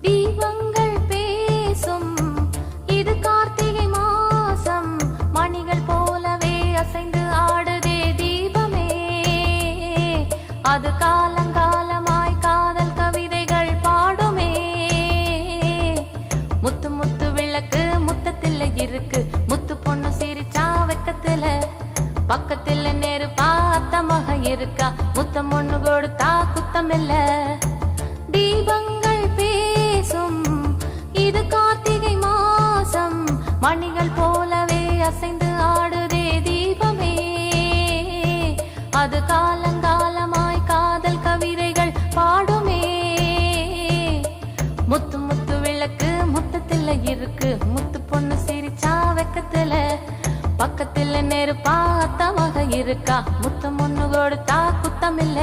தீபங்கள் பேசும் இது கார்த்திகை மாசம், மணிகள் போலவே அசைந்து ஆடுதே தீபமே. அது காலங்காலமாய் காதல் கவிதைகள் பாடுமே. முத்து முத்து விளக்கு முத்தத்தில் இருக்கு, முத்து பொண்ணு சிரிச்சா வெக்கத்துல, பக்கத்துல நெருப்பா அத்தமாக இருக்கா, முத்தம் ஒண்ணு கொடுத்தா குத்தமில்ல. தீபங்கள் பேசும் இது கார்த்திகை மாசம், மணிகள் போலவே அசைந்து ஆடுதே தீபமே. அது காலங்காலமாய் காதல் கவிதைகள் பாடுமே. முத்து முத்து விளக்கு முத்தத்தில் இருக்கு, முத்து பொண்ணு சிரிச்சா வெக்கத்துல, பக்கத்துல நெருப்பா அத்தமாக இருக்கா, முத்தம் ஒண்ணு கொடுத்தா குத்தமில்ல.